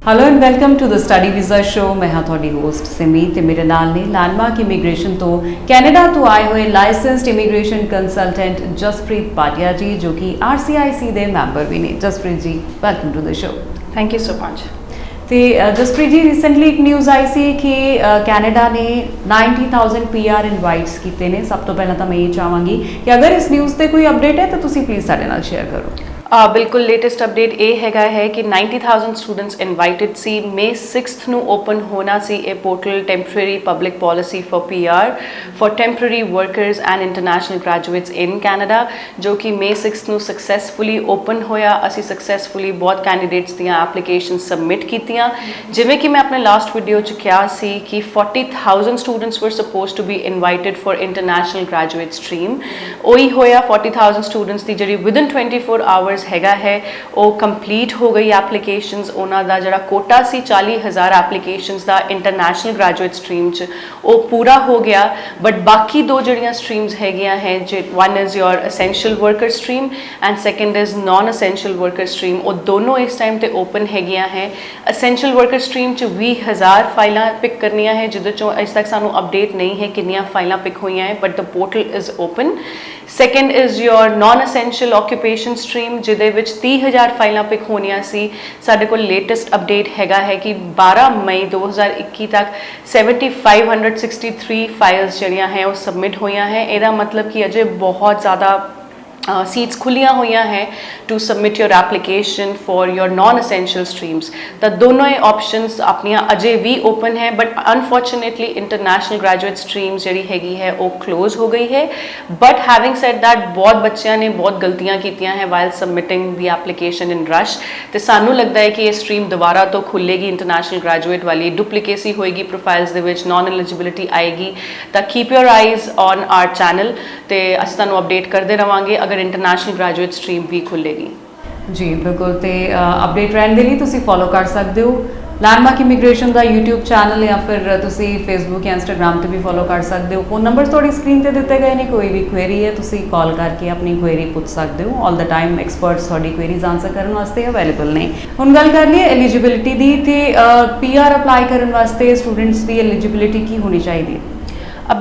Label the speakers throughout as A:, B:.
A: Hello and welcome to the study visa show. मैं हाँ थोड़ी होस्ट सिमी ते मेरे नाल ने लैंडमार्क इमीग्रेशन तो कैनेडा तो आए हुए licensed immigration consultant Jaspreet Bhatia ji जो कि RCIC दे मैंबर भी ने। Jaspreet ji welcome to the show.
B: Thank you so much.
A: तो जसप्रीत जी रिसेंटली एक न्यूज़ आई सी कि कैनेडा ने 90,000 PR इनवाइट्स किए ने। सब तो पहले तो मैं ये चाहांगी कि अगर इस न्यूज़ से कोई अपडेट है तो तुसी प्लीज़ साडे नाल शेयर करो।
B: बिल्कुल लेटेस्ट अपडेट ये है कि 90,000 स्टूडेंट्स इनवाइटेड सी May 6th ਨੂੰ ओपन होना सी ए portal temporary public policy for PR for temporary workers and international graduates in Canada जो कि May 6th ਨੂੰ ਸਕਸੈਸਫੁਲੀ ओपन होया। ਅਸੀਂ ਸਕਸੈਸਫੁਲੀ बहुत कैंਡੀडेट्स ਦੀਆਂ ਐਪਲੀਕੇਸ਼ਨ सबमिट ਕੀਤੀਆਂ। ਜਿਵੇਂ ਕਿ ਮੈਂ ਆਪਣੇ ਲਾਸਟ ਵੀਡੀਓ 'ਚ ਕਿਹਾ ਸੀ ਕਿ 40,000 students were supposed to be invited for international graduate stream। ਉਹੀ ਹੋਇਆ 40,000 ਸਟੂਡੈਂਟਸ ਦੀ ਜਿਹੜੀ within 24 hours हैगा है वो कंप्लीट हो गई एप्लीकेशनस। उन्हों का जोड़ा कोटा सी 40,000 एप्लीकेशनस का इंटरनेशनल ग्रेजुएट स्ट्रीम च वो पूरा हो गया। बट बाकी दो जड़ियाँ स्ट्रीम्स हैगियां हैं जो one is your essential worker stream and second is non essential worker stream. वो दोनों इस टाइम ते ओपन हैगियां हैं। असेंशियल वर्कर स्ट्रीम च 20,000 फाइलां पिक करनियां है जिदे चों अज तक सानू अपडेट नहीं है कितनियां फाइलां पिक हुई हैं but the portal is open. Second is your non essential occupation stream जिदे विच 30,000 फाइलां पिक होनियां सी। साडे कोल लेटेस्ट अपडेट हैगा है कि 12 मई 2021 तक 7,563 फाइल्स जड़ियां हैं वो सबमिट हुई हैं। ਇਹਦਾ मतलब कि अजय बहुत ज़्यादा सीट्स खुलियां हुई हैं to submit your application for your non essential streams. तो दोनों ही ऑप्शंस अपनिया अजय भी ओपन है but unfortunately international graduate streams जी हैगी है वो क्लोज हो गई है। बट हैविंग सेड दैट बहुत बच्चों ने बहुत गलतियां कीतियां हैं while submitting the application in rush. तो सानू लगता है कि ये स्ट्रीम दोबारा तो खुलेगी इंटरनेशनल ग्रेजुएट वाली। डुप्लीकेसी होएगी प्रोफाइल्स दे विच नॉन एलिजिबिलिटी आएगी। तो keep your eyes on our channel तो असीं तुहानूं अपडेट करते रहांगे अगर इंटरनेशनल ग्रेजुएट स्ट्रीम भी खुलेगी।
A: जी बिल्कुल। तो अपडेट रहने के लिए तुसी फॉलो कर सकते हो लैंडमार्क इमीग्रेशन का यूट्यूब चैनल या फिर तुसी फेसबुक या इंस्टाग्राम पर भी फॉलो कर सकते हो। फोन नंबर थोड़ी स्क्रीन पर दिते गए हैं। कोई भी क्वेरी है तुसी कॉल करके अपनी क्वेरी पूछ सकते हो। ऑल द टाइम एक्सपर्ट्स थोड़ी क्वेरीज आंसर करने वास्ते अवेलेबल ने। हुण गल कर लिए एलिजिबिलिटी की तो PR अप्लाई करने वास्ते स्टूडेंट्स की एलिजिबिलिटी की होनी चाहिए?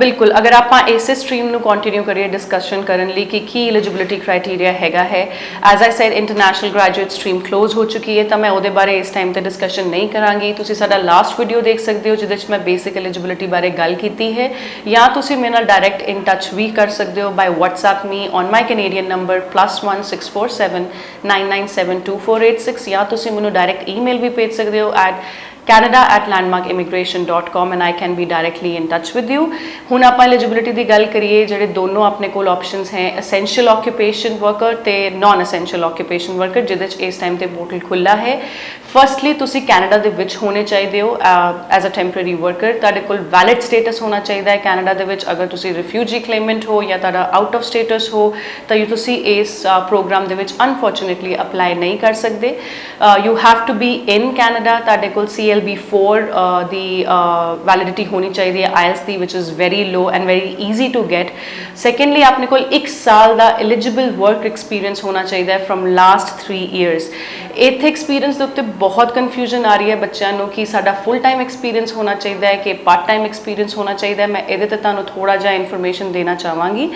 B: बिल्कुल अगर आप इस स्ट्रीम में कंटिन्यू करिए डिस्कशन करने की एलिजिबिलिटी क्राइटेरिया हैगा है। As I said international graduate stream close हो चुकी है तो मैं वो बारे इस टाइम पर डिस्कशन नहीं करांगी। तुसी साडा लास्ट वीडियो देख सकते हो जिहदे मैं बेसिक एलिजिबिलिटी बारे गल की है या तुसी मेरे नाल डायरैक्ट इन टच भी कर सकते हो by WhatsApp me on my Canadian number +1 647 997 2486 या तुसी मैनू डायरैक्ट ईमेल भी भेज सकते हो at canada@landmarkimmigration.com and I can be directly in touch with you। हुण आप एलिजिबिलिटी की गल करिए जो दोनों अपने कोल ऑप्शंस हैं असेंशियल ऑक्यूपेशन वर्कर तो नॉन असेंशियल ऑक्यूपेशन वर्कर जिहदे इस टाइम ते पोर्टल खुला है। फर्स्टली तुसी कैनेडा दे विच होने चाहिए हो एज अ टेम्परेरी वर्कर। तुहाडे कोल वैलिड स्टेटस होना चाहिए है कैनेडा दे विच। अगर तुसी रिफ्यूजी क्लेमेंट हो या तुहाडा आउट ऑफ स्टेटस हो तो तुसी इस प्रोग्राम दे विच अनफॉर्चुनेटली अप्लाई नहीं कर सकते। You have to be in Canada. तुहाडे कोल CLB4 दी वैलिडिटी होनी चाहिए IELTS दी विच is very low and very easy to get. Secondly अपने कोल 1 साल का एलिजिबल वर्क एक्सपीरियंस होना चाहिए फ्रॉम लास्ट 3 ईयर्स। इत्थे एक्सपीरियंस के उत्ते बहुत कन्फ्यूजन आ रही है बच्चों को कि साडा फुल टाइम एक्सपीरियंस होना चाहिए है कि पार्ट टाइम एक्सपीरियंस होना चाहिए। मैं ये तुहानूं थोड़ा जिहा इन्फॉर्मेशन देना चाहांगी।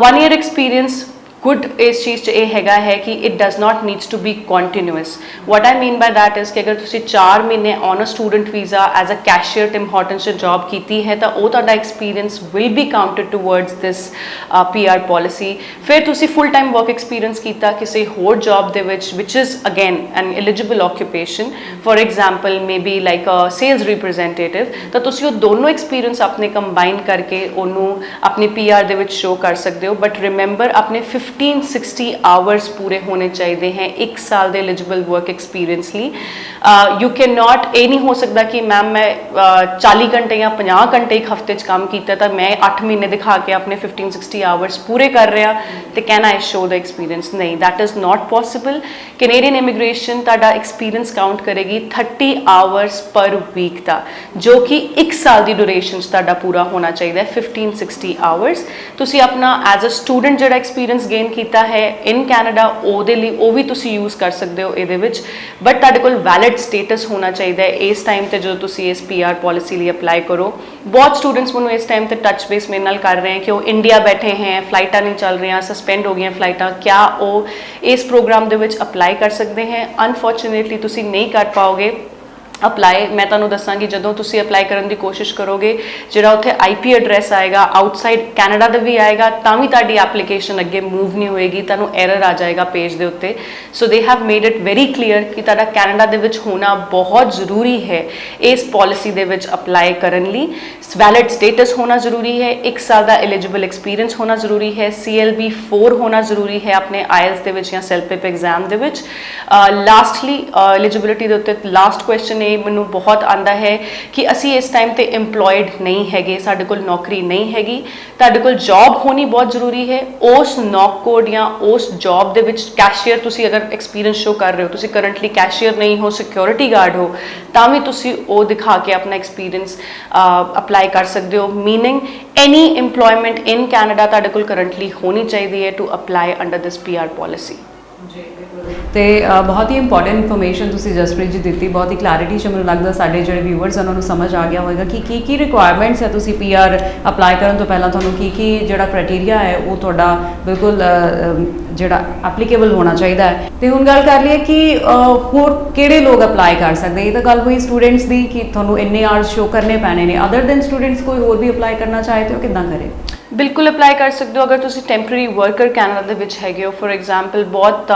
B: 1 ईयर एक्सपीरियंस गुड इस चीज़ ये हैगा है कि it does not needs to be continuous. What I mean by that is कि अगर तुसी 4 महीने on a student visa as a cashier Tim Hortons job की है तो वो तुहाडा experience will be counted towards this PR policy. फिर तुसी फुल टाइम वर्क एक्सपीरियंस किया किसी होर जॉब दे विच is again an eligible occupation for example may be like a sales representative तो तुसी वो दोनों एक्सपीरियंस अपने कंबाइन करके उन्होंने अपनी PR दे विच शो कर सकते हो। बट रिमेंबर अपने 1560 आवर्स पूरे होने चाहिए हैं 1 साल के एलिजिबल वर्क एक्सपीरियंस ली। यू कैन नॉट ये नहीं हो सकता कि मैम मैं 40 घंटे या 50 घंटे एक हफ्ते काम किया तो मैं 8 महीने दिखा के अपने 1560 आवर्स पूरे कर रहा तो कहना आई शो द एक्सपीरियंस। नहीं, that is not possible. Canadian immigration तुहाडा एक्सपीरियंस काउंट करेगी 30 आवर्स पर वीक का जो कि 1 साल की ड्यूरेशन तुहाडा पूरा होना चाहिए 1560 आवर्स। तुसी अपना एज अ स्टूडेंट जो एक्सपीरियंस गेन ਐਕਸਪਲੇਨ ਕੀਤਾ ਹੈ ਇਨ ਕੈਨੇਡਾ, ਉਹਦੇ ਲਈ ਉਹ ਵੀ ਤੁਸੀਂ ਯੂਜ਼ ਕਰ ਸਕਦੇ ਹੋ ਇਹਦੇ ਵਿੱਚ। ਬਟ ਤੁਹਾਡੇ ਕੋਲ ਵੈਲਿਡ ਸਟੇਟਸ ਹੋਣਾ ਚਾਹੀਦਾ ਹੈ ਇਸ ਟਾਈਮ ਤੇ ਜਦੋਂ ਤੁਸੀਂ ਇਸ PR ਪਾਲਿਸੀ ਲਈ ਅਪਲਾਈ ਕਰੋ। ਬਹੁਤ ਸਟੂਡੈਂਟਸ ਮੈਨੂੰ ਇਸ ਟਾਈਮ ਤੇ ਟੱਚ ਬੇਸ ਮੇਰੇ ਨਾਲ ਕਰ ਰਹੇ ਹਨ ਕਿ ਉਹ ਇੰਡੀਆ ਬੈਠੇ ਹੈ, ਫਲਾਈਟਾਂ ਨਹੀਂ ਚੱਲ ਰਹੀਆਂ, ਸਸਪੈਂਡ ਹੋ ਗਈਆਂ ਫਲਾਈਟਾਂ, ਕਿਆ ਉਹ ਇਸ ਪ੍ਰੋਗਰਾਮ ਦੇ ਵਿੱਚ ਅਪਲਾਈ ਕਰ ਸਕਦੇ ਹੈ? ਅਨਫੋਰਚੂਨੇਟਲੀ ਤੁਸੀਂ ਨਹੀਂ ਕਰ ਪਾਓਗੇ ਅਪਲਾਈ। ਮੈਂ ਤੁਹਾਨੂੰ ਦੱਸਾਂਗੀ ਜਦੋਂ ਤੁਸੀਂ ਅਪਲਾਈ ਕਰਨ ਦੀ ਕੋਸ਼ਿਸ਼ ਕਰੋਗੇ, ਜਿਹੜਾ ਉੱਥੇ IP ਐਡਰੈਸ ਆਏਗਾ ਆਊਟਸਾਈਡ ਕੈਨੇਡਾ ਦਾ ਵੀ ਆਏਗਾ, ਤਾਂ ਵੀ ਤੁਹਾਡੀ ਐਪਲੀਕੇਸ਼ਨ ਅੱਗੇ ਮੂਵ ਨਹੀਂ ਹੋਏਗੀ, ਤੁਹਾਨੂੰ ਐਰਰ ਆ ਜਾਏਗਾ ਪੇਜ ਦੇ ਉੱਤੇ। So they have made it very clear ਕਿ ਤੁਹਾਡਾ ਕੈਨੇਡਾ ਦੇ ਵਿੱਚ ਹੋਣਾ ਬਹੁਤ ਜ਼ਰੂਰੀ ਹੈ ਇਸ ਪਾਲਿਸੀ ਦੇ ਵਿੱਚ ਅਪਲਾਈ ਕਰਨ ਲਈ। ਵੈਲਿਡ ਸਟੇਟਸ ਹੋਣਾ ਜ਼ਰੂਰੀ ਹੈ, 1 ਸਾਲ ਦਾ ਐਲੀਜੀਬਲ ਐਕਸਪੀਰੀਅੰਸ ਹੋਣਾ ਜ਼ਰੂਰੀ ਹੈ, CLB 4 ਹੋਣਾ ਜ਼ਰੂਰੀ ਹੈ ਆਪਣੇ IELTS ਦੇ ਵਿੱਚ ਜਾਂ SELPIP ਐਗਜ਼ਾਮ ਦੇ ਵਿੱਚ। ਲਾਸਟਲੀ ਐਲੀਜੀਬਿਲਿਟੀ ਦੇ ਉੱਤੇ ਲਾਸਟ ਕੁਐਸਚਨ ਇਹ ਮੈਨੂੰ ਬਹੁਤ ਆਉਂਦਾ ਹੈ ਕਿ ਅਸੀਂ ਇਸ ਟਾਈਮ ਤੇ EMPLOYED ਨਹੀਂ ਹੈਗੇ, ਸਾਡੇ ਕੋਲ ਨੌਕਰੀ ਨਹੀਂ ਹੈਗੀ। ਤੁਹਾਡੇ ਕੋਲ ਜੌਬ ਹੋਣੀ ਬਹੁਤ ਜ਼ਰੂਰੀ ਹੈ। ਉਸ ਨੌਕ ਕੋਡ ਜਾਂ ਉਸ ਜੌਬ ਦੇ ਵਿੱਚ ਕੈਸ਼ੀਅਰ ਤੁਸੀਂ ਅਗਰ ਐਕਸਪੀਰੀਅੰਸ ਸ਼ੋ ਕਰ ਰਹੇ ਹੋ, ਤੁਸੀਂ ਕਰੰਟਲੀ ਕੈਸ਼ੀਅਰ ਨਹੀਂ ਹੋ, ਸਿਕਿਉਰਿਟੀ ਗਾਰਡ ਹੋ, ਤਾਂ ਵੀ ਤੁਸੀਂ ਉਹ ਦਿਖਾ ਕੇ ਆਪਣਾ ਐਕਸਪੀਰੀਅੰਸ ਅਪਲਾਈ ਕਰ ਸਕਦੇ ਹੋ। Meaning any EMPLOYMENT in Canada ਤੁਹਾਡੇ ਕੋਲ ਕਰੰਟਲੀ ਹੋਣੀ ਚਾਹੀਦੀ ਹੈ to apply under this PR policy.
A: ਤੇ ਬਹੁਤ ਹੀ ਇੰਪੋਰਟੈਂਟ ਇਨਫੋਰਮੇਸ਼ਨ ਤੁਸੀਂ ਜਸਪ੍ਰੀਤ ਜੀ ਦਿੱਤੀ, ਬਹੁਤ ਹੀ ਕਲੈਰਿਟੀ 'ਚ ਮੈਨੂੰ ਲੱਗਦਾ ਸਾਡੇ ਜਿਹੜੇ ਵਿਊਅਰਸ ਉਹਨਾਂ ਨੂੰ ਸਮਝ ਆ ਗਿਆ ਹੋਵੇਗਾ ਕਿ ਕੀ ਰਿਕੁਆਇਰਮੈਂਟਸ ਹੈ ਤੁਸੀਂ PR ਅਪਲਾਈ ਕਰਨ ਤੋਂ ਪਹਿਲਾਂ ਤੁਹਾਨੂੰ ਕੀ ਜਿਹੜਾ ਕ੍ਰਾਈਟੇਰੀਆ ਹੈ ਉਹ ਤੁਹਾਡਾ ਬਿਲਕੁਲ ਜਿਹੜਾ ਐਪਲੀਕੇਬਲ ਹੋਣਾ ਚਾਹੀਦਾ ਹੈ। ਤੇ ਹੁਣ ਗੱਲ ਕਰ ਲਈਏ ਕਿ ਹੋਰ ਕਿਹੜੇ ਲੋਕ ਅਪਲਾਈ ਕਰ ਸਕਦੇ। ਇਹ ਤਾਂ ਗੱਲ ਹੋਈ ਸਟੂਡੈਂਟਸ ਦੀ ਕਿ ਤੁਹਾਨੂੰ ਇੰਨੇ ਆਵਰਸ ਸ਼ੋ ਕਰਨੇ ਪੈਣੇ ਨੇ। ਅਦਰ ਦੈਨ ਸਟੂਡੈਂਟਸ ਕੋਈ ਹੋਰ ਵੀ ਅਪਲਾਈ ਕਰਨਾ ਚਾਹੇ ਤਾਂ ਉਹ ਕਿੱਦਾਂ ਕਰੇ?
B: ਬਿਲਕੁਲ ਅਪਲਾਈ ਕਰ ਸਕਦੇ ਹੋ। ਅਗਰ ਤੁਸੀਂ ਟੈਂਪਰੇਰੀ ਵਰਕਰ ਕੈਨੇਡਾ ਦੇ ਵਿੱਚ ਹੈਗੇ ਹੋ, ਫॉर एग्जांपल ਬਹੁਤ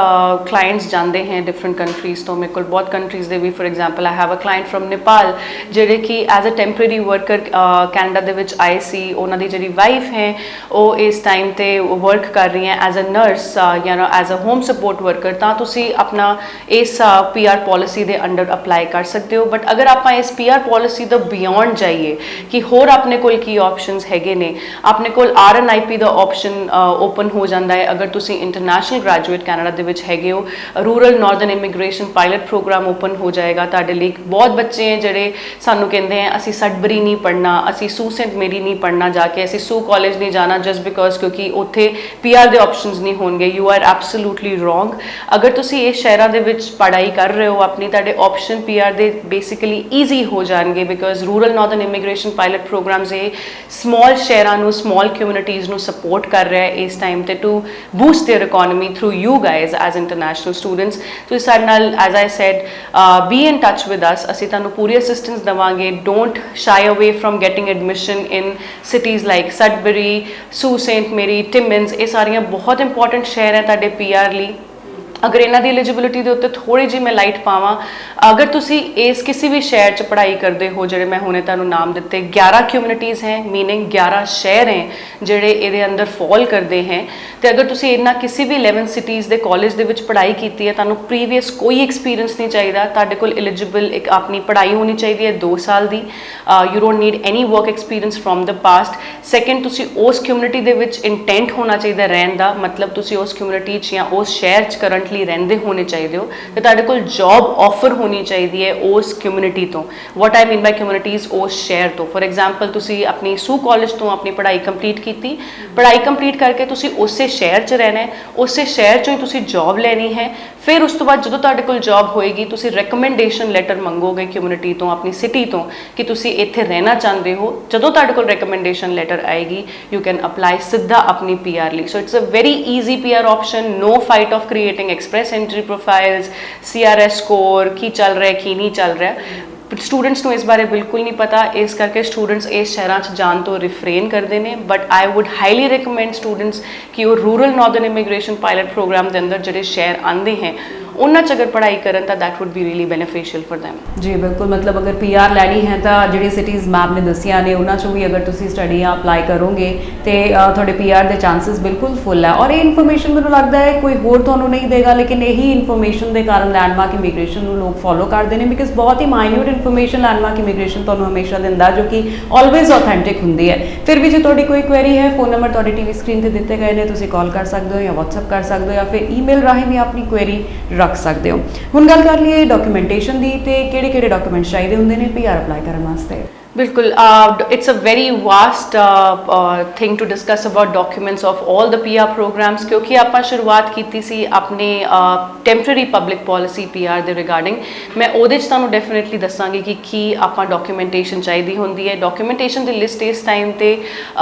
B: ਕਲਾਇੰਟਸ ਜਾਂਦੇ ਹੈ ਡਿਫਰੈਂਟ ਕੰਟਰੀਜ਼ ਤੋਂ। ਮੇਰੇ ਕੋਲ ਬਹੁਤ ਕੰਟਰੀਜ਼ ਦੇ ਵੀ, for example I have a client from Nepal ਜਿਹੜੇ ਕਿ as a temporary worker Canada ਦੇ ਵਿੱਚ ਆਏ ਸੀ। ਉਹਨਾਂ ਦੀ ਜਿਹੜੀ ਵਾਈਫ ਹੈ ਉਹ ਇਸ ਟਾਈਮ ਤੇ ਵਰਕ ਕਰ ਰਹੀ ਹੈ ਐਜ਼ ਅ ਨਰਸ ਜਾਂ as a home support worker. ਤਾਂ ਤੁਸੀਂ ਆਪਣਾ ਇਸ PR ਪਾਲਿਸੀ ਦੇ ਅੰਡਰ ਅਪਲਾਈ ਕਰ ਸਕਦੇ ਹੋ। ਬਟ ਅਗਰ ਆਪਾਂ ਇਸ PR ਪਾਲਿਸੀ ਤੋਂ ਬਿਯੋਂਡ ਜਾਈਏ ਕਿ ਹੋਰ ਆਪਣੇ ਕੋਲ ਕੀ ਆਪਸ਼ਨਸ ਹੈਗੇ ਨੇ, ਆਪਣੇ ਕੋਲ RNIP ਦਾ ਆਪਸ਼ਨ ਓਪਨ ਹੋ ਜਾਂਦਾ ਹੈ ਅਗਰ ਤੁਸੀਂ ਇੰਟਰਨੈਸ਼ਨਲ ਗ੍ਰੈਜੂਏਟ ਕੈਨੇਡਾ ਦੇ ਵਿੱਚ ਹੈਗੇ ਹੋ। Rural northern immigration pilot program open ਹੋ ਜਾਏਗਾ ਤੁਹਾਡੇ ਲਈ। ਬਹੁਤ ਬੱਚੇ ਹੈ ਜਿਹੜੇ ਸਾਨੂੰ ਕਹਿੰਦੇ ਆ ਅਸੀਂ ਸਡਬਰੀ ਨਹੀਂ ਪੜ੍ਹਨਾ, ਅਸੀਂ ਸੂ ਸੇਂਟ ਮੇਰੀ ਨਹੀਂ ਪੜ੍ਹਨਾ ਜਾ ਕੇ, ਅਸੀਂ ਸੂ ਕਾਲਜ ਨਹੀਂ ਜਾਣਾ ਜਸਟ ਬਿਕੋਜ਼ ਕਿਉਂਕਿ ਉੱਥੇ PR ਦੇ ਆਪਸ਼ਨਸ ਨਹੀਂ ਹੋਣਗੇ। You are absolutely wrong. ਅਗਰ ਤੁਸੀਂ ਇਹ ਸ਼ਹਿਰਾਂ ਦੇ ਵਿੱਚ ਪੜ੍ਹਾਈ ਕਰ ਰਹੇ ਹੋ ਆਪਣੀ, ਤੁਹਾਡੇ ਆਪਸ਼ਨ PR ਦੇ ਬੇਸਿਕਲੀ ਈਜ਼ੀ ਹੋ ਜਾਣਗੇ because rural northern immigration pilot programs ਇਹ ਸਮਾਲ ਸ਼ਹਿਰਾਂ ਨੂੰ, ਸਮਾਲ communities ਨੂੰ support ਕਰ ਰਿਹਾ ਹੈ ਇਸ ਟਾਈਮ ਤੇ to boost their economy through you guys as international students। ਤੁਸੀਂ ਸਾਡੇ ਨਾਲ as I said be in touch with us, ਅਸੀਂ ਤੁਹਾਨੂੰ ਪੂਰੀ ਅਸਿਸਟੈਂਸ ਦੇਵਾਂਗੇ। don't shy away from getting admission in cities like Sudbury, Sault Ste. Marie, Timmins। ਇਹ ਸਾਰੀਆਂ ਬਹੁਤ important ਸ਼ਹਿਰ ਹੈ ਤੁਹਾਡੇ PR ਲਈ। ਅਗਰ ਇਹਨਾਂ ਦੀ ਐਲੀਜੀਬਿਲਿਟੀ ਦੇ ਉੱਤੇ ਥੋੜੀ ਜਿਹੀ ਮੈਂ ਲਾਈਟ ਪਾਵਾਂ, ਅਗਰ ਤੁਸੀਂ ਇਸ ਕਿਸੇ ਵੀ ਸ਼ਹਿਰ 'ਚ ਪੜ੍ਹਾਈ ਕਰਦੇ ਹੋ, ਜਿਹੜੇ ਮੈਂ ਹੁਣੇ ਤੁਹਾਨੂੰ ਨਾਮ ਦਿੱਤੇ 11 ਕਮਿਊਨਿਟੀਜ਼ ਹੈ, ਮੀਨਿੰਗ 11 ਸ਼ਹਿਰ ਹੈ ਜਿਹੜੇ ਇਹਦੇ ਅੰਦਰ ਫਾਲ ਕਰਦੇ ਹੈ। ਤੇ ਅਗਰ ਤੁਸੀਂ ਇਹਨਾਂ ਕਿਸੇ ਵੀ 11 ਸਿਟੀਜ਼ ਦੇ ਕਾਲਜ ਦੇ ਵਿੱਚ ਪੜ੍ਹਾਈ ਕੀਤੀ ਹੈ, ਤੁਹਾਨੂੰ ਪ੍ਰੀਵੀਅਸ ਕੋਈ ਐਕਸਪੀਰੀਅੰਸ ਨਹੀਂ ਚਾਹੀਦਾ, ਤੁਹਾਡੇ ਕੋਲ ਐਲੀਜੀਬਲ ਇੱਕ ਆਪਣੀ ਪੜ੍ਹਾਈ ਹੋਣੀ ਚਾਹੀਦੀ ਹੈ 2 ਸਾਲ ਦੀ। You don't need any work experience from the past. Second, ਤੁਸੀਂ ਉਸ ਕਮਿਊਨਿਟੀ ਦੇ ਵਿੱਚ ਇੰਟੈਂਟ ਹੋਣਾ ਚਾਹੀਦਾ ਰਹਿਣ ਦਾ, ਮਤਲਬ ਤੁਸੀਂ ਉਸ ਕਮਿਊਨਿਟੀ 'ਚ ਜਾਂ ਉਸ ਸ਼ਹਿਰ 'ਚ ਕਰੰਟਲੀ ਰਹਿੰਦੇ ਹੋਣੇ ਚਾਹੀਦੇ ਹੋ ਤੇ ਤੁਹਾਡੇ ਕੋਲ ਜੌਬ ਆਫਰ ਹੋਣੀ ਚਾਹੀਦੀ ਹੈ ਉਸ ਕਮਿਊਨਿਟੀ ਤੋਂ। ਵਾਟ ਆਈ ਮੀਨ ਬਾਈ ਕਮਿਊਨਿਟੀਜ਼, ਉਸ ਸ਼ਹਿਰ ਤੋਂ। ਫॉर एग्जांपल ਤੁਸੀਂ ਆਪਣੀ ਸੂ ਕਾਲਜ ਤੋਂ ਆਪਣੀ ਪੜ੍ਹਾਈ ਕੰਪਲੀਟ ਕੀਤੀ, ਪੜ੍ਹਾਈ ਕੰਪਲੀਟ ਕਰਕੇ ਤੁਸੀਂ ਉਸੇ ਸ਼ਹਿਰ 'ਚ ਰਹਿਣਾ ਹੈ, ਉਸੇ ਸ਼ਹਿਰ 'ਚੋਂ ਹੀ ਤੁਸੀਂ ਜੌਬ ਲੈਣੀ ਹੈ। ਫਿਰ ਉਸ ਤੋਂ ਬਾਅਦ ਜਦੋਂ ਤੁਹਾਡੇ ਕੋਲ ਜੌਬ ਹੋਏਗੀ, ਤੁਸੀਂ ਰეკਮੈਂਡੇਸ਼ਨ ਲੈਟਰ ਮੰਗੋਗੇ ਕਮਿਊਨਿਟੀ ਤੋਂ, ਆਪਣੀ ਸਿਟੀ ਤੋਂ ਕਿ ਤੁਸੀਂ ਇੱਥੇ ਰਹਿਣਾ ਚਾਹੁੰਦੇ ਹੋ। ਜਦੋਂ ਤੁਹਾਡੇ ਕੋਲ ਰეკਮੈਂਡੇਸ਼ਨ ਲੈਟਰ ਆਏਗੀ, ਯੂ ਕੈਨ ਅਪਲਾਈ ਸਿੱਧਾ ਆਪਣੀ PR ਲਈ। So it's a very easy PR option. No fight of creating express entry profiles, CRS score, ਕੀ ਚੱਲ ਰਿਹਾ ਕੀ ਨਹੀਂ ਚੱਲ ਰਿਹਾ। ਸਟੂਡੈਂਟਸ ਨੂੰ ਇਸ ਬਾਰੇ ਬਿਲਕੁਲ ਨਹੀਂ ਪਤਾ, ਇਸ ਕਰਕੇ ਸਟੂਡੈਂਟਸ ਇਸ ਸ਼ਹਿਰਾਂ 'ਚ ਜਾਣ ਤੋਂ ਰਿਫਰੇਨ ਕਰਦੇ ਨੇ। But I would highly recommend students ਕਿ ਉਹ rural northern immigration pilot program ਦੇ ਅੰਦਰ ਜਿਹੜੇ ਸ਼ਹਿਰ ਆਉਂਦੇ ਹੈ ਉਹਨਾਂ 'ਚ ਅਗਰ ਪੜ੍ਹਾਈ ਕਰਨ ਤਾਂ that wood B really beneficial for them।
A: ਜੀ ਬਿਲਕੁਲ, ਮਤਲਬ ਅਗਰ PR ਲੈਣੀ ਹੈ ਤਾਂ ਜਿਹੜੀ ਸਿਟੀਜ਼ ਮੈਮ ਨੇ ਦੱਸੀਆਂ ਨੇ ਉਹਨਾਂ 'ਚੋਂ ਵੀ ਅਗਰ ਤੁਸੀਂ ਸਟੱਡੀ ਜਾਂ ਅਪਲਾਈ ਕਰੋਗੇ ਤੇ ਤੁਹਾਡੇ PR ਦੇ ਚਾਂਸਸ ਬਿਲਕੁਲ ਫੁੱਲ ਹੈ। ਔਰ ਇਹ ਇਨਫੋਰਮੇਸ਼ਨ ਮੈਨੂੰ ਲੱਗਦਾ ਹੈ ਕੋਈ ਹੋਰ ਤੁਹਾਨੂੰ ਨਹੀਂ ਦੇਗਾ, ਲੇਕਿਨ ਇਹੀ ਇਨਫੋਰਮੇਸ਼ਨ ਦੇ ਕਾਰਨ ਲੈਂਡਮਾਰਕ ਇਮੀਗ੍ਰੇਸ਼ਨ ਨੂੰ ਲੋਕ ਫੋਲੋ ਕਰਦੇ ਨੇ ਬਿਕਾਜ਼ ਬਹੁਤ ਹੀ ਮਾਈਨਿਊਟ ਇਨਫੋਰਮੇਸ਼ਨ ਲੈਂਡਮਾਰਕ ਇਮੀਗ੍ਰੇਸ਼ਨ ਤੁਹਾਨੂੰ ਹਮੇਸ਼ਾ ਦਿੰਦਾ ਜੋ ਕਿ ਆਲਵੇਜ਼ ਆਥੈਂਟਿਕ ਹੁੰਦੀ ਹੈ। ਫਿਰ ਵੀ ਜੇ ਤੁਹਾਡੀ ਕੋਈ ਕੁਐਰੀ ਹੈ, ਫੋਨ ਨੰਬਰ ਤੁਹਾਡੀ TV ਸਕਰੀਨ ਤੇ ਦਿੱਤੇ ਗਏ ਨੇ, ਤੁਸੀਂ ਕਾਲ ਕਰ ਸਕਦੇ ਹੋ ਜਾਂ WhatsApp ਕਰ ਸਕਦੇ ਹੋ ਜਾਂ ਫਿਰ ਈਮੇਲ ਰਾਹੀਂ ਵੀ ਆਪਣੀ ਕੁਐਰੀ ਰੱਖ ਸਕਦੇ ਹੋ। ਹੁਣ ਗੱਲ ਕਰ ਲਈਏ ਡਾਕੂਮੈਂਟੇਸ਼ਨ ਦੀ ਤੇ ਕਿਹੜੇ-ਕਿਹੜੇ ਡਾਕੂਮੈਂਟਸ ਚਾਹੀਦੇ ਹੁੰਦੇ ਨੇ PR ਅਪਲਾਈ ਕਰਨ ਵਾਸਤੇ।
B: बिल्कुल, it's a very vast thing to discuss about documents of all the PR programs, क्योंकि ਆਪਾਂ ਸ਼ੁਰੂਆਤ ਕੀਤੀ ਸੀ ਆਪਣੇ ਟੈਂਪਰੇਰੀ ਪਬਲਿਕ ਪੋਲਿਸੀ ਪੀਆਰ ਦੇ ਰਿਗਾਰਡਿੰਗ। ਮੈਂ ਉਹਦੇ 'ਚ ਤੁਹਾਨੂੰ ਡੈਫੀਨੇਟਲੀ ਦੱਸਾਂਗੀ ਕਿ ਕੀ ਆਪਾਂ ਡਾਕੂਮੈਂਟੇਸ਼ਨ ਚਾਹੀਦੀ ਹੁੰਦੀ ਹੈ। ਡਾਕੂਮੈਂਟੇਸ਼ਨ ਦੀ ਲਿਸਟ ਇਸ ਟਾਈਮ ਤੇ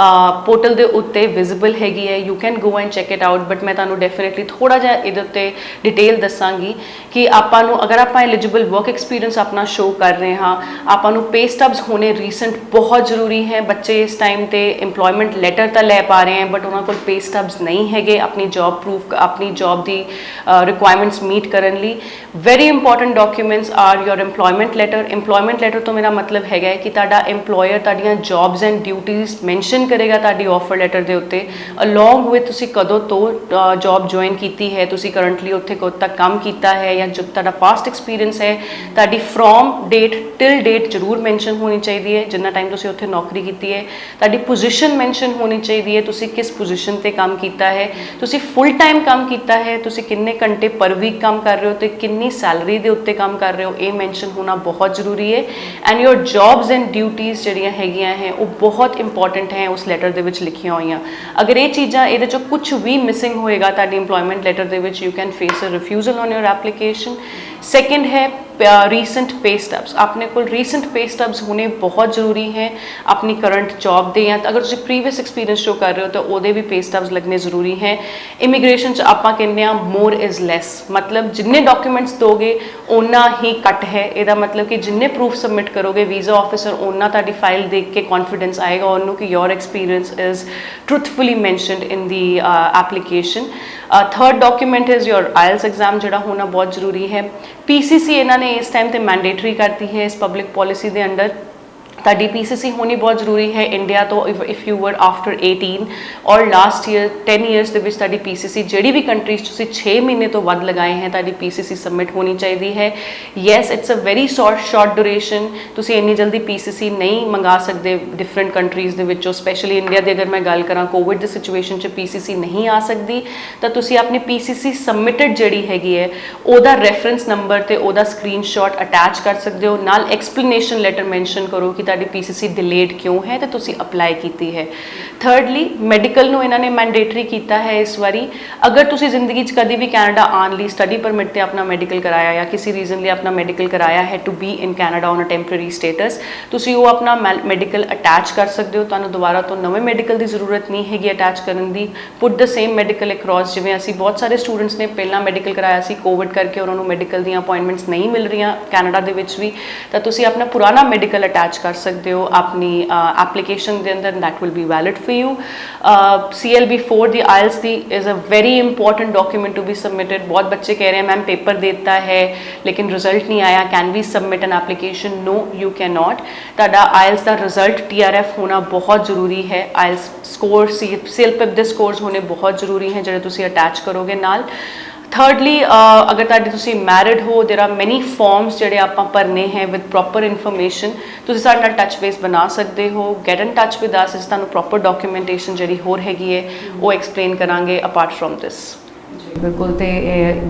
B: ਪੋਰਟਲ ਦੇ ਉੱਤੇ ਵਿਜ਼ੀਬਲ ਹੈਗੀ ਹੈ, you can go and check it out, but ਮੈਂ ਤੁਹਾਨੂੰ ਡੈਫੀਨੇਟਲੀ ਥੋੜਾ ਜਿਹਾ ਇਹਦੇ ਉੱਤੇ ਡਿਟੇਲ ਦੱਸਾਂਗੀ ਕਿ ਆਪਾਂ ਨੂੰ ਅਗਰ ਆਪਾਂ ਐਲੀਜੀਬਲ ਵਰਕ ਐਕਸਪੀਰੀਅੰਸ ਆਪਣਾ ਸ਼ੋ ਕਰ ਰਹੇ ਹਾਂ, ਆਪਾਂ ਨੂੰ ਪੇ ਸਟਬਸ ਹੋਣੇ ਰੀਸੈਂਟ ਬਹੁਤ ਜ਼ਰੂਰੀ ਹੈ। ਬੱਚੇ ਇਸ ਟਾइम ਤੇ एम्प्लॉयमेंट ਲੈਟਰ ਤਾਂ ਲੈ ਪਾ ਰਹੇ हैं बट ਉਹਨਾਂ ਕੋਲ ਪੇ ਸਟਬਸ ਨਹੀਂ ਹੈਗੇ ਆਪਣੀ ਜੌਬ ਪ੍ਰੂਫ, ਆਪਣੀ ਜੌਬ ਦੀ ਰਿਕੁਆਇਰਮੈਂਟਸ ਮੀਟ ਕਰਨ ਲਈ। ਵੈਰੀ ਇੰਪੋਰਟੈਂਟ ਡਾਕੂਮੈਂਟਸ ਆਰ ਯੋਰ EMPLOYMENT ਲੈਟਰ। EMPLOYMENT ਲੈਟਰ ਤੋਂ ਮੇਰਾ ਮਤਲਬ ਹੈਗਾ ਹੈ ਕਿ ਤੁਹਾਡਾ EMPLOYER ਤੁਹਾਡੀਆਂ ਜੌਬਸ ਐਂਡ ਡਿਊਟੀਜ਼ ਮੈਂਸ਼ਨ ਕਰੇਗਾ ਤੁਹਾਡੀ ਆਫਰ ਲੈਟਰ ਦੇ ਉੱਤੇ, ਅਲੋਂਗ ਵਿਦ ਤੁਸੀਂ ਕਦੋਂ ਤੋਂ ਜੌਬ ਜੁਆਇਨ ਕੀਤੀ ਹੈ, ਤੁਸੀਂ ਕਰੰਟਲੀ ਉੱਥੇ ਕਦੋਂ ਤੱਕ ਕੰਮ ਕੀਤਾ ਹੈ, ਜਾਂ ਜੋ ਤੁਹਾਡਾ ਪਾਸਟ ਐਕਸਪੀਰੀਅੰਸ ਹੈ, ਤੁਹਾਡੀ ਫਰੋਮ ਡੇਟ ਟਿਲ ਡੇਟ ਜ਼ਰੂਰ ਮੈਂਸ਼ਨ ਹੋਣੀ ਚਾਹੀਦੀ ਹੈ, ਜਿੰਨਾ ਟਾਈਮ ਤੁਸੀਂ ਉੱਥੇ ਨੌਕਰੀ ਕੀਤੀ ਹੈ। ਤੁਹਾਡੀ ਪੋਜੀਸ਼ਨ ਮੈਂਸ਼ਨ ਹੋਣੀ ਚਾਹੀਦੀ ਹੈ, ਤੁਸੀਂ ਕਿਸ ਪੋਜੀਸ਼ਨ ਤੇ ਕੰਮ ਕੀਤਾ ਹੈ, ਤੁਸੀਂ ਫੁੱਲ ਟਾਈਮ ਕੰਮ ਕੀਤਾ ਹੈ, ਤੁਸੀਂ ਕਿੰਨੇ ਘੰਟੇ ਪਰ ਵੀਕ ਕੰਮ ਕਰ ਰਹੇ ਹੋ ਤੇ ਕਿੰਨੀ ਸੈਲਰੀ ਦੇ ਉੱਤੇ ਕੰਮ ਕਰ ਰਹੇ ਹੋ, ਇਹ ਮੈਂਸ਼ਨ ਹੋਣਾ ਬਹੁਤ ਜ਼ਰੂਰੀ ਹੈ। And your jobs and duties ਜਿਹੜੀਆਂ ਹੈਗੀਆਂ ਹੈ ਉਹ ਬਹੁਤ ਇੰਪੋਰਟੈਂਟ ਹੈ ਉਸ ਲੈਟਰ ਦੇ ਵਿੱਚ ਲਿਖੀਆਂ ਹੋਈਆਂ। ਅਗਰ ਇਹ ਚੀਜ਼ਾਂ ਇਹਦੇ 'ਚੋਂ ਕੁਝ ਵੀ ਮਿਸਿੰਗ ਹੋਏਗਾ ਤੁਹਾਡੀ EMPLOYMENT ਲੈਟਰ ਦੇ ਵਿੱਚ, you can face a refusal on your application. Second ਹੈ ਰੀਸੈਂਟ ਪੇ ਸਟਬਸ। ਆਪਣੇ ਕੋਲ ਰੀਸੈਂਟ ਪੇ ਸਟਬਸ ਹੋਣੇ ਬਹੁਤ ਜ਼ਰੂਰੀ ਹੈ ਆਪਣੀ ਕਰੰਟ ਜੌਬ ਦੇ, ਜਾਂ ਅਗਰ ਤੁਸੀਂ ਪ੍ਰੀਵੀਅਸ ਐਕਸਪੀਰੀਅੰਸ ਸ਼ੋ ਕਰ ਰਹੇ ਹੋ ਤਾਂ ਉਹਦੇ ਵੀ ਪੇ ਸਟਬਸ ਲੱਗਣੇ ਜ਼ਰੂਰੀ ਹੈ। ਇਮੀਗ੍ਰੇਸ਼ਨ 'ਚ ਆਪਾਂ ਕਹਿੰਦੇ ਹਾਂ ਮੋਰ ਇਜ਼ ਲੈਸ, ਮਤਲਬ ਜਿੰਨੇ ਡਾਕੂਮੈਂਟਸ ਦੋਗੇ ਓਨਾ ਹੀ ਕੱਟ ਹੈ। ਇਹਦਾ ਮਤਲਬ ਕਿ ਜਿੰਨੇ ਪ੍ਰੂਫ ਸਬਮਿਟ ਕਰੋਗੇ ਵੀਜ਼ਾ ਆਫਿਸਰ ਓਨਾ ਤੁਹਾਡੀ ਫਾਈਲ ਦੇਖ ਕੇ ਕੌਨਫੀਡੈਂਸ ਆਏਗਾ ਉਹਨੂੰ ਕਿ your experience is ਟਰੂਥਫੁਲੀ mentioned in the application. Third document is your IELTS exam, ਜਿਹੜਾ ਹੋਣਾ ਬਹੁਤ ਜ਼ਰੂਰੀ ਹੈ। PCC ਇਹਨਾਂ ਨੇ ਇਸ ਟਾਈਮ ਤੇ ਮੈਂਡੇਟਰੀ ਕਰਤੀ ਹੈ ਇਸ ਪਬਲਿਕ ਪੋਲਿਸੀ ਦੇ ਅੰਡਰ। ਤੁਹਾਡੀ PCC ਹੋਣੀ ਬਹੁਤ ਜ਼ਰੂਰੀ ਹੈ ਇੰਡੀਆ ਤੋਂ, ਇਫ ਯੂ ਵਰ ਆਫਟਰ 18 ਔਰ ਲਾਸਟ ਈਅਰ 10 ਇਅਰਸ ਦੇ ਵਿੱਚ ਤੁਹਾਡੀ PCC ਜਿਹੜੀ ਵੀ ਕੰਟਰੀ 'ਚ ਤੁਸੀਂ 6 ਮਹੀਨੇ ਤੋਂ ਵੱਧ ਲਗਾਏ ਹੈ ਤੁਹਾਡੀ PCC ਸਬਮਿਟ ਹੋਣੀ ਚਾਹੀਦੀ ਹੈ। Yes, it's a very short duration, ਤੁਸੀਂ ਇੰਨੀ ਜਲਦੀ PCC ਨਹੀਂ ਮੰਗਾ ਸਕਦੇ ਡਿਫਰੈਂਟ ਕੰਟਰੀਜ਼ ਦੇ ਵਿੱਚੋਂ, ਸਪੈਸ਼ਲੀ ਇੰਡੀਆ ਦੀ ਅਗਰ ਮੈਂ ਗੱਲ ਕਰਾਂ ਕੋਵਿਡ ਦੀ ਸਿਚੁਏਸ਼ਨ 'ਚ PCC ਨਹੀਂ ਆ ਸਕਦੀ, ਤਾਂ ਤੁਸੀਂ ਆਪਣੀ PCC ਸਬਮਿਟਡ ਜਿਹੜੀ ਹੈਗੀ ਹੈ ਉਹਦਾ ਰੈਫਰੈਂਸ ਨੰਬਰ ਤੇ ਉਹਦਾ ਸਕਰੀਨਸ਼ਾਟ ਅਟੈਚ ਕਰ ਸਕਦੇ ਹੋ, ਨਾਲ ਐਕਸਪਲੇਨੇਸ਼ਨ ਲੈਟਰ ਮੈਂਸ਼ਨ ਕਰੋ ਕਿ ਤੁਹਾਡੀ PCC ਡਿਲੇਡ ਕਿਉਂ ਹੈ ਤੇ ਤੁਸੀਂ ਅਪਲਾਈ ਕੀਤੀ ਹੈ। ਥਰਡਲੀ ਮੈਡੀਕਲ ਨੂੰ ਇਹਨਾਂ ਨੇ ਮੈਂਡੇਟਰੀ ਕੀਤਾ ਹੈ ਇਸ ਵਾਰੀ। ਅਗਰ ਤੁਸੀਂ ਜ਼ਿੰਦਗੀ 'ਚ ਕਦੀ ਵੀ ਕੈਨੇਡਾ ਆਉਣ ਲਈ ਸਟੱਡੀ ਪਰਮਿਟ ਤੇ ਆਪਣਾ ਮੈਡੀਕਲ ਕਰਾਇਆ ਜਾਂ ਕਿਸੇ ਰੀਜ਼ਨ ਲਈ ਆਪਣਾ ਮੈਡੀਕਲ ਕਰਾਇਆ ਹੈ to be in Canada on a temporary status, ਤੁਸੀਂ ਉਹ ਆਪਣਾ ਮੈਡੀਕਲ ਅਟੈਚ ਕਰ ਸਕਦੇ ਹੋ। ਤੁਹਾਨੂੰ ਦੁਬਾਰਾ ਤੋਂ ਨਵੇਂ ਮੈਡੀਕਲ ਦੀ ਜ਼ਰੂਰਤ ਨਹੀਂ ਹੈਗੀ ਅਟੈਚ ਕਰਨ ਦੀ। ਪੁੱਟ ਦ ਸੇਮ ਮੈਡੀਕਲ ਅਕ੍ਰੋਸ, ਜਿਵੇਂ ਅਸੀਂ ਬਹੁਤ ਸਾਰੇ ਸਟੂਡੈਂਟਸ ਨੇ ਪਹਿਲਾਂ ਮੈਡੀਕਲ ਕਰਾਇਆ ਸੀ, ਕੋਵਿਡ ਕਰਕੇ ਉਹਨਾਂ ਨੂੰ ਮੈਡੀਕਲ ਦੀਆਂ ਅਪਾਇੰਟਮੈਂਟਸ ਨਹੀਂ ਮਿਲ ਰਹੀਆਂ ਕੈਨੇਡਾ ਦੇ ਵਿੱਚ ਵੀ, ਤਾਂ ਤੁਸੀਂ ਆਪਣਾ ਪੁਰਾਣਾ ਮੈਡੀਕਲ ਅਟੈਚ ਕਰ ਸਕਦੇ ਹੋ ਆਪਣੀ ਐਪਲੀਕੇਸ਼ਨ ਦੇ ਅੰਦਰ, that will be valid for you. CLB4 the IELTS the is a very important document to be submitted। बहुत बच्चे कह रहे हैं मैम पेपर देता है लेकिन रिजल्ट नहीं आया, can we submit an application? No, you cannot। ਤੁਹਾਡਾ IELTS ਦਾ ਰਿਜ਼ਲਟ TRF ਹੋਣਾ ਬਹੁਤ ਜ਼ਰੂਰੀ ਹੈ। IELTS ਸਕੋਰ CLPIP ਦੇ ਸਕੋਰਸ ਹੋਣੇ ਬਹੁਤ ਜ਼ਰੂਰੀ ਹੈ ਜਿਹੜੇ ਤੁਸੀਂ ਅਟੈਚ ਕਰੋਗੇ ਨਾਲ। ਥਰਡਲੀ ਅਗਰ ਤੁਹਾਡੀ ਤੁਸੀਂ ਮੈਰਿਡ ਹੋ, ਦੇਰ ਆਰ ਮੈਨੀ ਫਾਰਮਸ ਜਿਹੜੇ ਆਪਾਂ ਭਰਨੇ ਹੈ ਵਿਦ ਪ੍ਰੋਪਰ ਇਨਫੋਰਮੇਸ਼ਨ, ਤੁਸੀਂ ਸਾਡੇ ਨਾਲ ਟੱਚ ਬੇਸ ਬਣਾ ਸਕਦੇ ਹੋ। Get in touch with us, ਇਸ ਤੁਹਾਨੂੰ ਪ੍ਰੋਪਰ ਡਾਕੂਮੈਂਟੇਸ਼ਨ ਜਿਹੜੀ ਹੋਰ ਹੈਗੀ ਹੈ ਉਹ ਐਕਸਪਲੇਨ ਕਰਾਂਗੇ ਅਪਾਰਟ ਫਰੋਮ ਦਿਸ।
A: ਬਿਲਕੁਲ, ਤੇ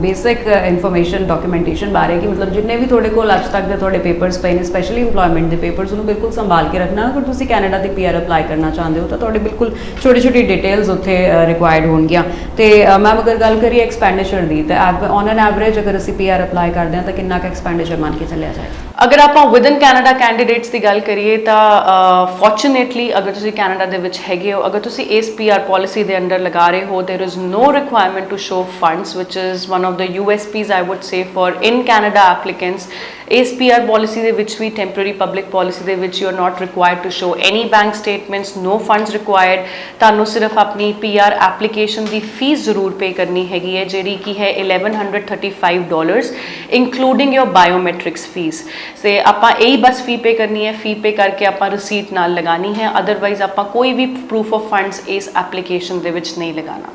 A: ਬੇਸਿਕ ਇਨਫੋਰਮੇਸ਼ਨ ਡਾਕੂਮੈਂਟੇਸ਼ਨ ਬਾਰੇ ਕਿ ਮਤਲਬ ਜਿੰਨੇ ਵੀ ਤੁਹਾਡੇ ਕੋਲ ਅੱਜ ਤੱਕ ਦੇ ਤੁਹਾਡੇ ਪੇਪਰਸ ਪਏ ਨੇ, ਸਪੈਸ਼ਲੀ EMPLOYMENT ਦੇ ਪੇਪਰਸ, ਉਹਨੂੰ ਬਿਲਕੁਲ ਸੰਭਾਲ ਕੇ ਰੱਖਣਾ। ਅਗਰ ਤੁਸੀਂ ਕੈਨੇਡਾ ਦੀ PR ਅਪਲਾਈ ਕਰਨਾ ਚਾਹੁੰਦੇ ਹੋ ਤਾਂ ਤੁਹਾਡੇ ਬਿਲਕੁਲ ਛੋਟੀ ਛੋਟੀ ਡਿਟੇਲਸ ਉੱਥੇ ਰਿਕੁਆਇਰਡ ਹੋਣਗੀਆਂ। ਤੇ ਮੈਮ ਅਗਰ ਗੱਲ ਕਰੀਏ ਐਕਸਪੈਂਡੀਚਰ ਦੀ, ਤਾਂ ਔਨ ਐਨ ਐਵਰੇਜ ਅਗਰ ਅਸੀਂ PR ਅਪਲਾਈ ਕਰਦੇ ਹਾਂ ਤਾਂ ਕਿੰਨਾ ਕੁ ਐਕਸਪੈਂਡੀਚਰ ਮੰਨ ਕੇ ਚੱਲਿਆ ਜਾਏ?
B: ਅਗਰ ਆਪਾਂ ਵਿਦਨ ਕੈਨੇਡਾ ਕੈਂਡੀਡੇਟਸ ਦੀ ਗੱਲ ਕਰੀਏ ਤਾਂ ਫੋਰਚੂਨੇਟਲੀ ਅਗਰ ਤੁਸੀਂ ਕੈਨੇਡਾ ਦੇ ਵਿੱਚ ਹੈਗੇ ਹੋ, ਅਗਰ ਤੁਸੀਂ ਇਸ PR ਪਾਲਿਸੀ ਦੇ ਅੰਡਰ ਲਗਾ ਰਹੇ ਹੋ, there is no requirement to show funds, which is one of the USPs I would say for in Canada applicants. ਇਸ PR ਪਾਲਿਸੀ ਦੇ ਵਿੱਚ ਵੀ, ਟੈਂਪਰੇਰੀ ਪਬਲਿਕ ਪਾਲਿਸੀ ਦੇ ਵਿੱਚ, you are not required to show any bank statements, no funds required. ਤੁਹਾਨੂੰ ਸਿਰਫ ਆਪਣੀ PR application ਦੀ fees ਜ਼ਰੂਰ ਪੇ ਕਰਨੀ ਹੈਗੀ ਹੈ, ਜਿਹੜੀ ਕਿ ਹੈ $1135 ਇਨਕਲੂਡਿੰਗ ਯੋਰ ਬਾਇਓਮੈਟ੍ਰਿਕਸ ਫੀਸ। ਤੇ ਆਪਾਂ ਇਹੀ ਬਸ ਫੀ ਪੇ ਕਰਨੀ ਹੈ, ਫੀ ਪੇ ਕਰਕੇ ਆਪਾਂ ਰਸੀਟ ਨਾਲ ਲਗਾਣੀ ਹੈ, ਅਦਰਵਾਈਜ਼ ਆਪਾਂ ਕੋਈ ਵੀ ਪ੍ਰੂਫ ਆਫ ਫੰਡਸ ਇਸ ਐਪਲੀਕੇਸ਼ਨ ਦੇ ਵਿੱਚ ਨਹੀਂ ਲਗਾਣਾ।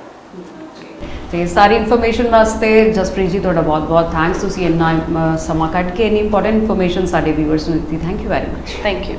A: ਤੇ ਸਾਰੀ ਇਨਫੋਰਮੇਸ਼ਨ ਵਾਸਤੇ ਜਸਪ੍ਰੀਤ ਜੀ ਤੁਹਾਡਾ ਬਹੁਤ ਬਹੁਤ ਥੈਂਕਸ, ਤੁਸੀਂ ਇੰਨਾ ਸਮਾਂ ਕੱਢ ਕੇ ਇੰਨੀ ਇੰਪੋਰਟੈਂਟ ਇਨਫੋਰਮੇਸ਼ਨ ਸਾਡੇ ਵਿਊਅਰਸ ਨੂੰ ਦਿੱਤੀ। Thank you very much.
B: Thank you.